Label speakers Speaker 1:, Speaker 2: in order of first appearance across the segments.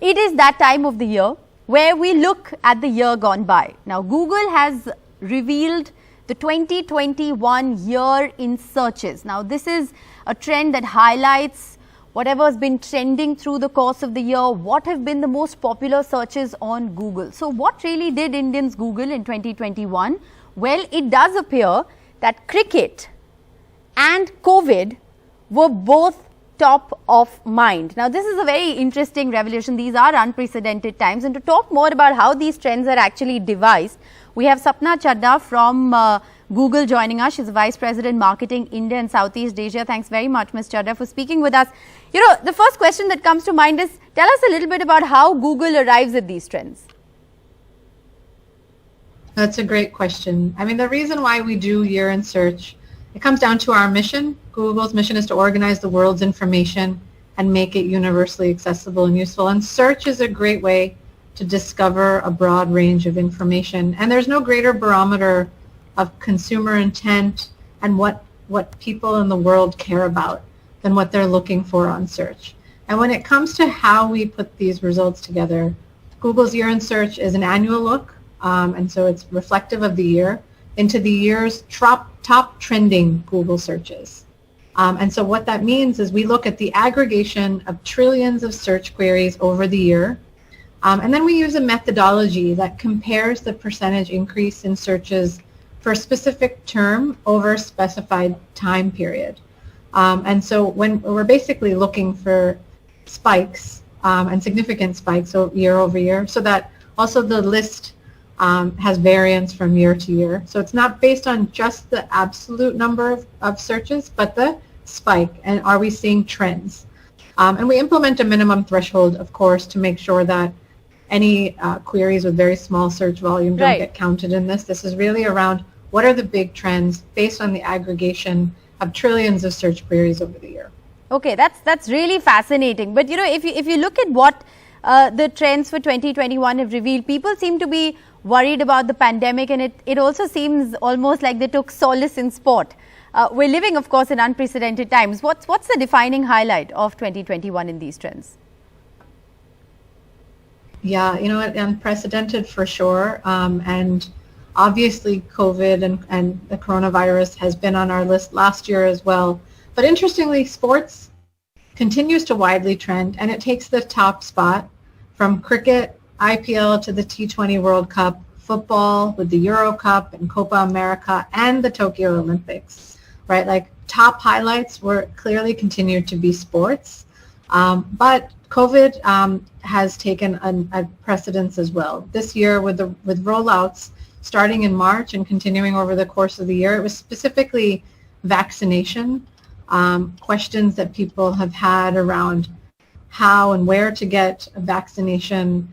Speaker 1: It is that time of the year where we look at the year gone by. Now, Google has revealed the 2021 year in searches. Now, this is a trend that highlights whatever has been trending through the course of the year, what have been the most popular searches on Google. So, what really did Indians Google in 2021? Well, it does appear that cricket and COVID were both top of mind. Now, this is a very interesting revelation. These are unprecedented times. And to talk more about how these trends are actually devised, we have Sapna Chadha from Google joining us. She's Vice President Marketing India and Southeast Asia. Thanks very much, Ms. Chadha, for speaking with us. You know, the first question that comes to mind is, tell us a little bit about how Google arrives at these trends.
Speaker 2: That's a great question. I mean, the reason why we do year in search, it comes down to our mission. Google's mission is to organize the world's information and make it universally accessible and useful. And search is a great way to discover a broad range of information. And there's no greater barometer of consumer intent and what people in the world care about than what they're looking for on search. And when it comes to how we put these results together, Google's year in search is an annual look, and so it's reflective of the year into the year's top trending Google searches. And so what that means is we look at the aggregation of trillions of search queries over the year, and then we use a methodology that compares the percentage increase in searches for a specific term over a specified time period. And so when we're basically looking for spikes and significant spikes year over year, so that also the list has variance from year to year. So it's not based on just the absolute number of searches, but the spike, and are we seeing trends? And we implement a minimum threshold, of course, to make sure that any queries with very small search volume don't get counted in this. This is really around what are the big trends based on the aggregation of trillions of search queries over the year.
Speaker 1: Okay, that's really fascinating. But you know, if you look at what the trends for 2021 have revealed, people seem to be worried about the pandemic, and it also seems almost like they took solace in sport. We're living, of course, in unprecedented times. What's the defining highlight of 2021 in these trends?
Speaker 2: Yeah, you know, unprecedented for sure. And obviously, COVID and the coronavirus has been on our list last year as well. But interestingly, sports continues to widely trend, and it takes the top spot from cricket, IPL to the T20 World Cup, football with the Euro Cup and Copa America, and the Tokyo Olympics, right? Like top highlights were clearly continued to be sports, but COVID has taken a precedence as well. This year with rollouts starting in March and continuing over the course of the year, it was specifically vaccination, questions that people have had around how and where to get a vaccination,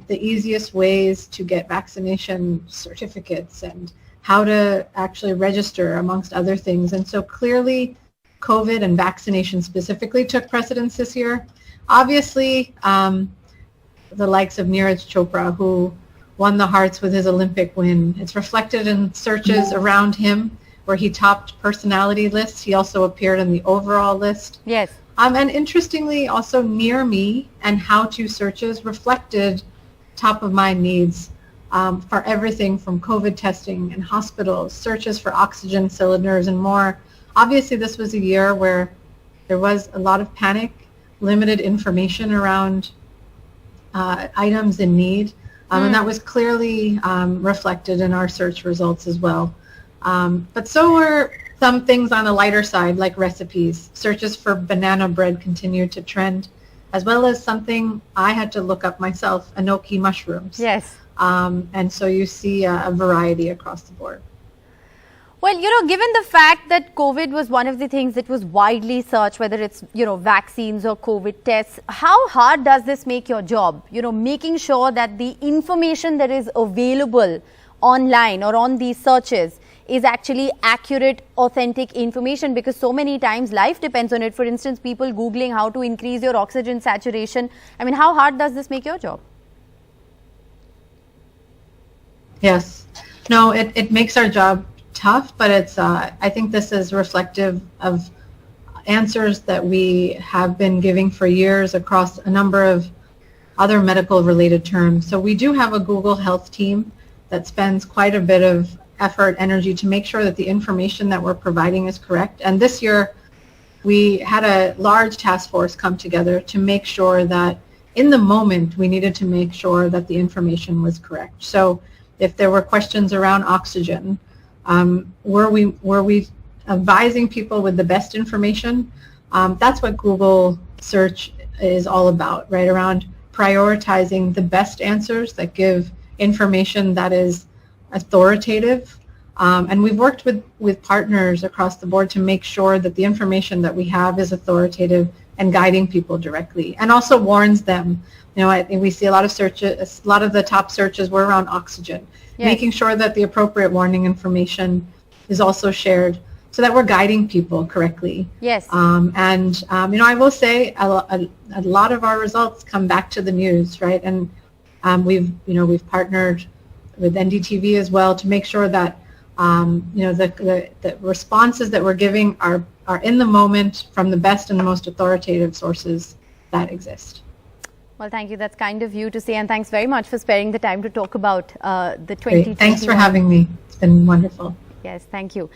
Speaker 2: the easiest ways to get vaccination certificates, and how to actually register, amongst other things. And so clearly COVID and vaccination specifically took precedence this year. Obviously, the likes of Neeraj Chopra, who won the hearts with his Olympic win, it's reflected in searches around him where he topped personality lists. He also appeared in the overall list.
Speaker 1: Yes.
Speaker 2: And interestingly, also Near Me and how-to searches reflected top-of-mind needs for everything from COVID testing and hospitals, searches for oxygen cylinders, and more. Obviously, this was a year where there was a lot of panic, limited information around items in need, and that was clearly reflected in our search results as well. But so were some things on the lighter side, like recipes. Searches for banana bread continued to trend, as well as something I had to look up myself, enoki mushrooms.
Speaker 1: Yes.
Speaker 2: And so you see a variety across the board.
Speaker 1: Well, you know, given the fact that COVID was one of the things that was widely searched, whether it's, you know, vaccines or COVID tests, how hard does this make your job? You know, making sure that the information that is available online or on these searches is actually accurate, authentic information, because so many times life depends on it. For instance, people Googling how to increase your oxygen saturation. I mean, how hard does this make your job?
Speaker 2: Yes. No, it makes our job tough, but it's I think this is reflective of answers that we have been giving for years across a number of other medical related terms. So we do have a Google Health team that spends quite a bit of effort, energy to make sure that the information that we're providing is correct. And this year we had a large task force come together to make sure that in the moment we needed to make sure that the information was correct. So if there were questions around oxygen, were we advising people with the best information? That's what Google search is all about, right? Around prioritizing the best answers that give information that is authoritative. And we've worked with partners across the board to make sure that the information that we have is authoritative and guiding people directly, and also warns them. You know, I think we see a lot of searches, a lot of the top searches were around oxygen,
Speaker 1: Yes.
Speaker 2: making sure that the appropriate warning information is also shared so that we're guiding people correctly.
Speaker 1: Yes.
Speaker 2: You know, I will say a lot of our results come back to the news, right? And we've partnered with NDTV as well to make sure that you know, the responses that we're giving are in the moment from the best and the most authoritative sources that exist.
Speaker 1: Well, thank you. That's kind of you to say, and thanks very much for sparing the time to talk about the 2021.
Speaker 2: Great. Thanks for having me. It's been wonderful.
Speaker 1: Yes, thank you.